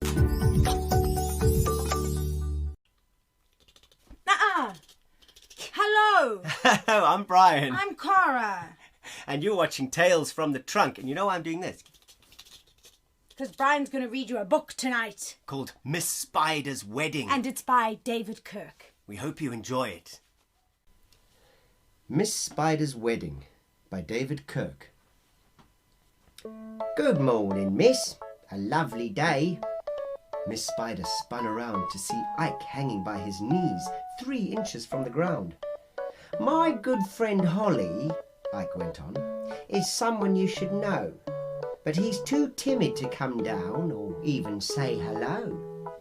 Hello! Hello, I'm Bryan. I'm Cara. And you're watching Tales from the Trunk. And you know why I'm doing this? Because Bryan's going to read you a book tonight. Called Miss Spider's Wedding. And it's by David Kirk. We hope you enjoy it. Miss Spider's Wedding by David Kirk. Good morning, miss. A lovely day. Miss Spider spun around to see Ike hanging by his knees, 3 inches from the ground. My good friend Holly, Ike went on, is someone you should know, but he's too timid to come down or even say hello.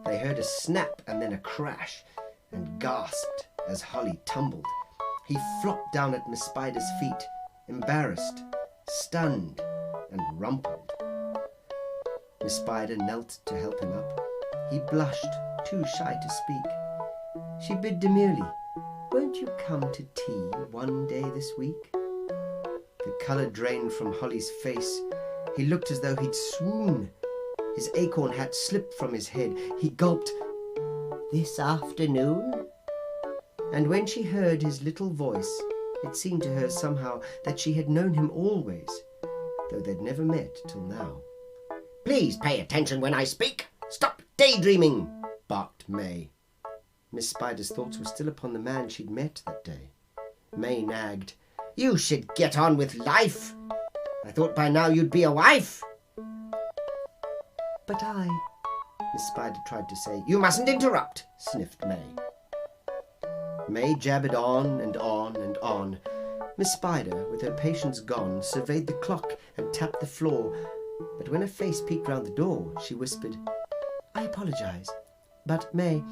They heard a snap and then a crash and gasped as Holly tumbled. He flopped down at Miss Spider's feet, embarrassed, stunned, and rumpled. Miss Spider knelt to help him up. He blushed, too shy to speak. She bid demurely, "Won't you come to tea one day this week?" The colour drained from Holly's face. He looked as though he'd swoon. His acorn hat slipped from his head. He gulped, "This afternoon?" And when she heard his little voice, it seemed to her somehow that she had known him always, though they'd never met till now. "Please pay attention when I speak. Stop daydreaming," barked May. Miss Spider's thoughts were still upon the man she'd met that day. May nagged, "You should get on with life. I thought by now you'd be a wife." "But Miss Spider tried to say. "You mustn't interrupt," sniffed May. May jabbered on and on and on. Miss Spider, with her patience gone, surveyed the clock and tapped the floor. But when a face peeked round the door, she whispered, "I apologise, but May,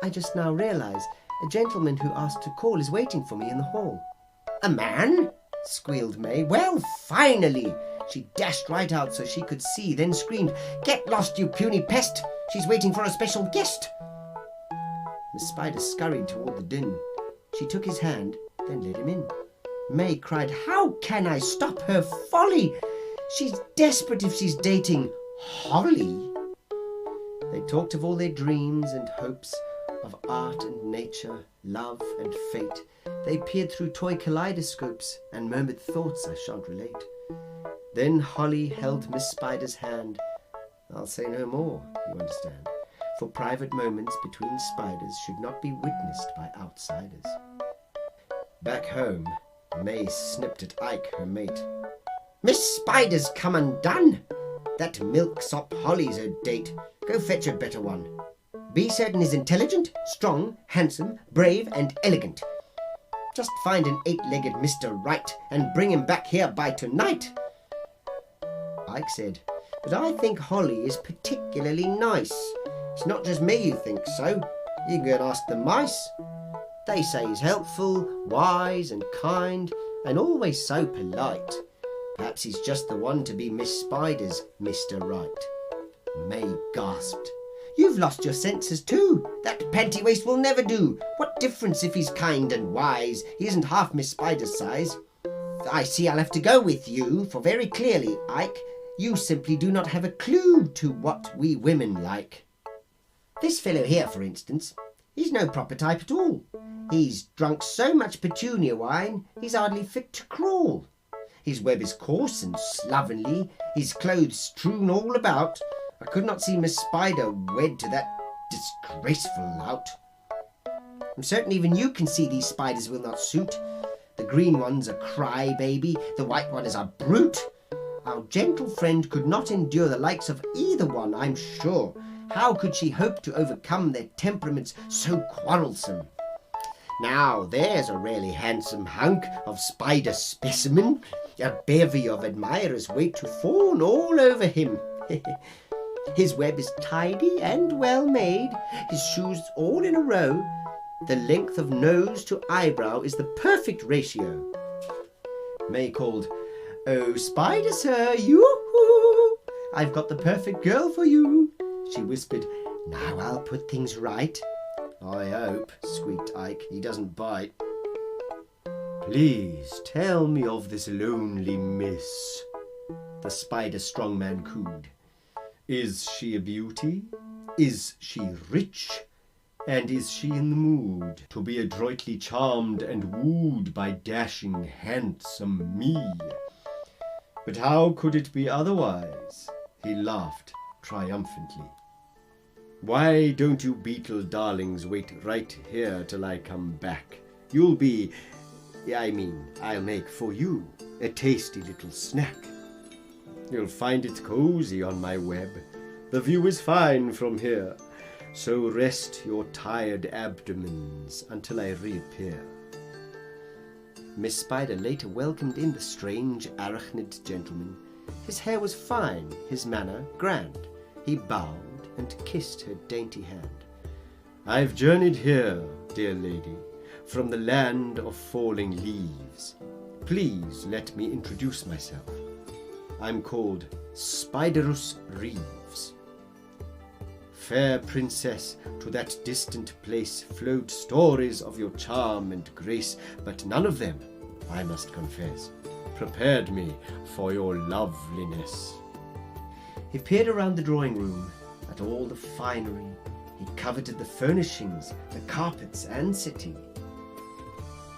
I just now realise a gentleman who asked to call is waiting for me in the hall." "A man?" squealed May. "Well, finally!" She dashed right out so she could see, then screamed, "Get lost, you puny pest! She's waiting for a special guest!" Miss Spider scurried toward the din. She took his hand, then led him in. May cried, "How can I stop her folly? She's desperate if she's dating Holly." They talked of all their dreams and hopes, of art and nature, love and fate. They peered through toy kaleidoscopes and murmured thoughts I shan't relate. Then Holly held Miss Spider's hand. I'll say no more, you understand, for private moments between spiders should not be witnessed by outsiders. Back home, May snipped at Ike, her mate. "Miss Spider's come undone. That milksop Holly's her date. Go fetch a better one. Be certain he's intelligent, strong, handsome, brave, and elegant. Just find an 8-legged Mr. Right and bring him back here by tonight." Ike said, "But I think Holly is particularly nice. It's not just me who thinks so. You can go and ask the mice. They say he's helpful, wise, and kind, and always so polite. Perhaps he's just the one to be Miss Spider's Mr. Right." May gasped. "You've lost your senses too. That panty waist will never do. What difference if he's kind and wise? He isn't half Miss Spider's size. I see I'll have to go with you, for very clearly, Ike, you simply do not have a clue to what we women like. This fellow here, for instance, he's no proper type at all. He's drunk so much petunia wine, he's hardly fit to crawl. His web is coarse and slovenly, his clothes strewn all about. I could not see Miss Spider wed to that disgraceful lout. I'm certain even you can see these spiders will not suit. The green one's a cry-baby, the white one is a brute. Our gentle friend could not endure the likes of either one, I'm sure. How could she hope to overcome their temperaments so quarrelsome? Now, there's a really handsome hunk of spider specimen. A bevy of admirers wait to fawn all over him. His web is tidy and well made, his shoes all in a row. The length of nose to eyebrow is the perfect ratio." May called, "Oh, Spider, sir, yoo-hoo! I've got the perfect girl for you." She whispered, "Now I'll put things right." "I hope," squeaked Ike, "he doesn't bite." "Please tell me of this lonely miss," the spider strongman cooed. Is she a beauty? Is she rich? And is she in the mood to be adroitly charmed and wooed by dashing, handsome me? But how could it be otherwise? He laughed triumphantly. Why don't you beetle darlings wait right here till I come back? I'll make for you a tasty little snack. You'll find it cozy on my web. The view is fine from here, so rest your tired abdomens until I reappear. Miss Spider later welcomed in the strange arachnid gentleman. His hair was fine, his manner grand. He bowed and kissed her dainty hand. I've journeyed here, dear lady, from the land of falling leaves. Please let me introduce myself. I'm called Spidus Reeves. Fair princess, to that distant place flowed stories of your charm and grace, but none of them, I must confess, prepared me for your loveliness. He peered around the drawing room at all the finery. He coveted the furnishings, the carpets and settee.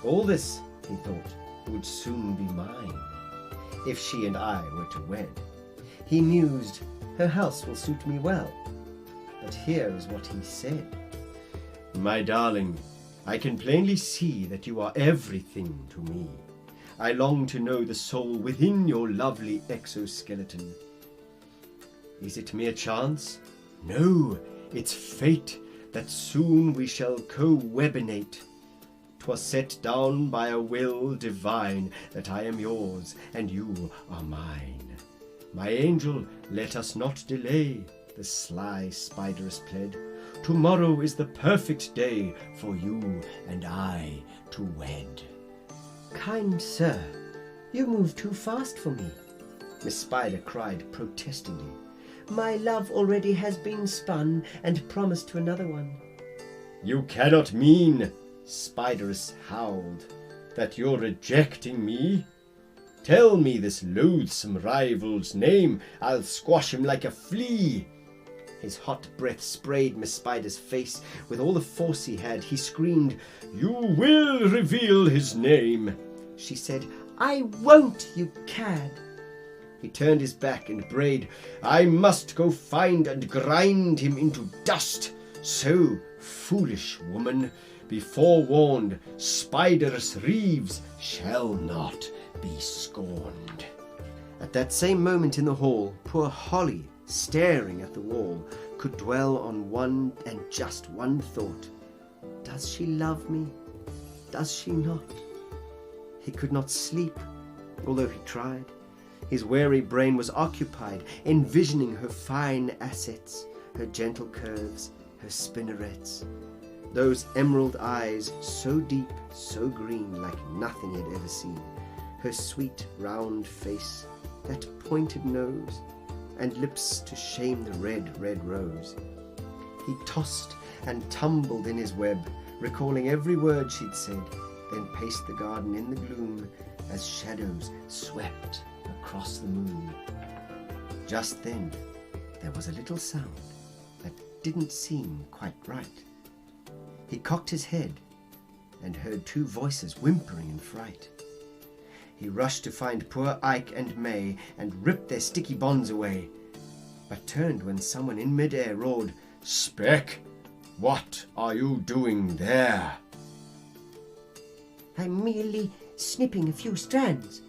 All this, he thought, would soon be mine, if she and I were to wed. He mused, her house will suit me well. But here is what he said. My darling, I can plainly see that you are everything to me. I long to know the soul within your lovely exoskeleton. Is it mere chance? No, it's fate that soon we shall co-webinate. 'Twas set down by a will divine that I am yours and you are mine. My angel, let us not delay, the sly Spidus pled. Tomorrow is the perfect day for you and I to wed. Kind sir, you move too fast for me, Miss Spider cried protestingly. My love already has been spun and promised to another one. You cannot mean, Spidus howled, that you're rejecting me? Tell me this loathsome rival's name, I'll squash him like a flea. His hot breath sprayed Miss Spider's face with all the force he had. He screamed, You will reveal his name. She said, I won't, you cad. He turned his back and brayed, I must go find and grind him into dust. So, foolish woman, be forewarned, Spidus Reeves shall not be scorned. At that same moment in the hall, poor Holly, staring at the wall, could dwell on one and just one thought. Does she love me? Does she not? He could not sleep, although he tried. His weary brain was occupied, envisioning her fine assets, her gentle curves, her spinnerets. Those emerald eyes, so deep, so green, like nothing he had ever seen. Her sweet, round face, that pointed nose, and lips to shame the red, red rose. He tossed and tumbled in his web, recalling every word she'd said, then paced the garden in the gloom as shadows swept across the moon. Just then, there was a little sound that didn't seem quite right. He cocked his head and heard two voices whimpering in fright. He rushed to find poor Ike and May and ripped their sticky bonds away, but turned when someone in mid-air roared, Speck, what are you doing there? I'm merely snipping a few strands,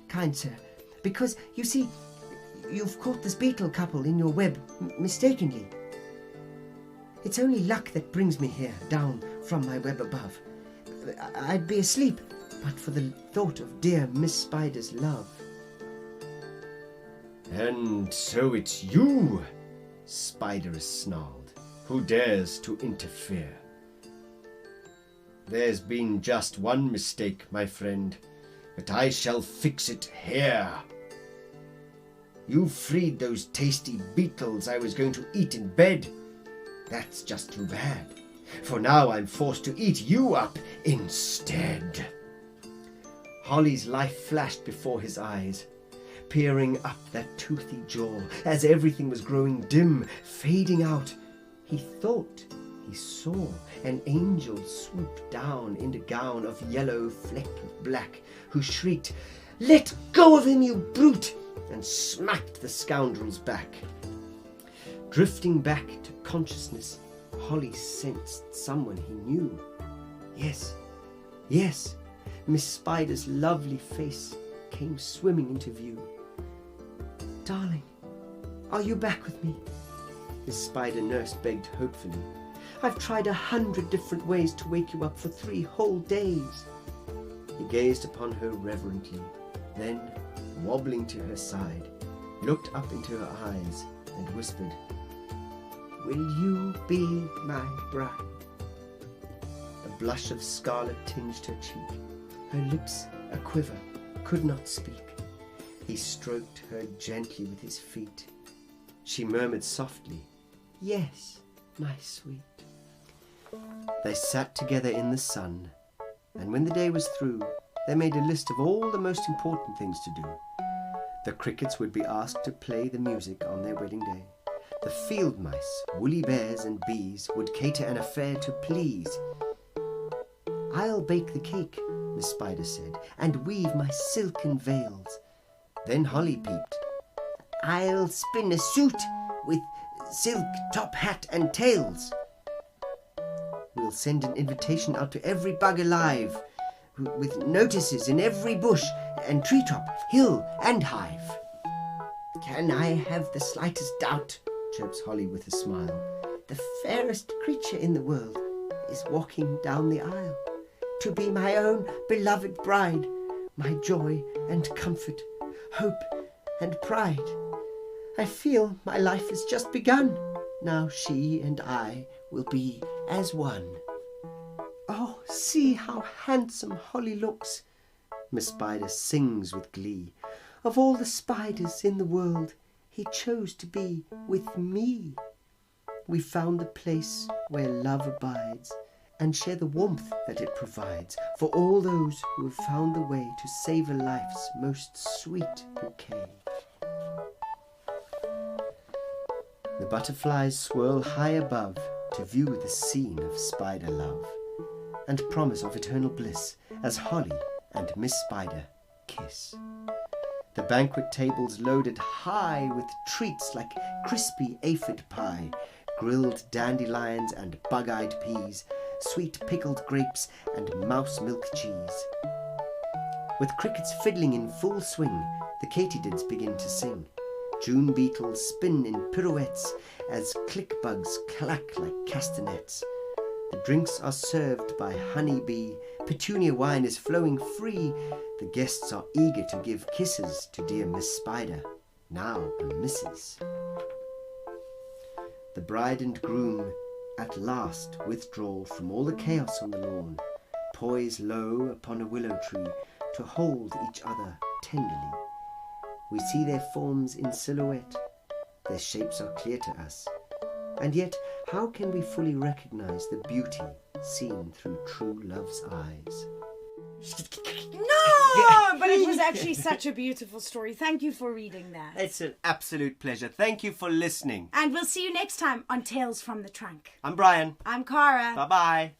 kind sir, because, you see, you've caught this beetle couple in your web mistakenly. It's only luck that brings me here, down from my web above. I'd be asleep, but for the thought of dear Miss Spider's love. And so it's you, Spidus snarled, who dares to interfere. There's been just one mistake, my friend, but I shall fix it here. You freed those tasty beetles I was going to eat in bed. That's just too bad, for now I'm forced to eat you up instead. Holly's life flashed before his eyes, peering up that toothy jaw, as everything was growing dim, fading out. He thought he saw an angel swoop down in a gown of yellow flecked black, who shrieked, "Let go of him, you brute!" and smacked the scoundrel's back. Drifting back to consciousness, Holly sensed someone he knew. Yes, Miss Spider's lovely face came swimming into view. "Darling, are you back with me?" Miss Spider nurse begged hopefully. "I've tried 100 different ways to wake you up for 3 whole days." He gazed upon her reverently, then, wobbling to her side, looked up into her eyes and whispered, "Will you be my bride?" A blush of scarlet tinged her cheek. Her lips, a quiver, could not speak. He stroked her gently with his feet. She murmured softly, "Yes, my sweet." They sat together in the sun, and when the day was through, they made a list of all the most important things to do. The crickets would be asked to play the music on their wedding day. The field mice, woolly bears and bees would cater an affair to please. "I'll bake the cake," Miss Spider said, "and weave my silken veils." Then Holly peeped, "I'll spin a suit with silk top hat and tails." "We'll send an invitation out to every bug alive, with notices in every bush and treetop, hill and hive." "Can I have the slightest doubt," chirps Holly with a smile, "the fairest creature in the world is walking down the aisle, to be my own beloved bride, my joy and comfort, hope and pride. I feel my life has just begun. Now she and I will be as one." "Oh, see how handsome Holly looks," Miss Spider sings with glee. "Of all the spiders in the world, he chose to be with me. We found the place where love abides, and share the warmth that it provides for all those who have found the way to savor life's most sweet bouquet." The butterflies swirl high above to view the scene of spider love, and promise of eternal bliss as Holly and Miss Spider kiss. The banquet table's loaded high with treats like crispy aphid pie, grilled dandelions and bug-eyed peas, sweet pickled grapes and mouse milk cheese. With crickets fiddling in full swing, the katydids begin to sing. June beetles spin in pirouettes as click bugs clack like castanets. The drinks are served by honey bee, petunia wine is flowing free. The guests are eager to give kisses to dear Miss Spider, now a Mrs. The bride and groom at last withdraw from all the chaos on the lawn, poise low upon a willow tree to hold each other tenderly. We see their forms in silhouette, their shapes are clear to us, and yet how can we fully recognize the beauty seen through true love's eyes? No, but it was actually such a beautiful story. Thank you for reading that. It's an absolute pleasure. Thank you for listening. And we'll see you next time on Tales from the Trunk. I'm Bryan. I'm Cara. Bye-bye.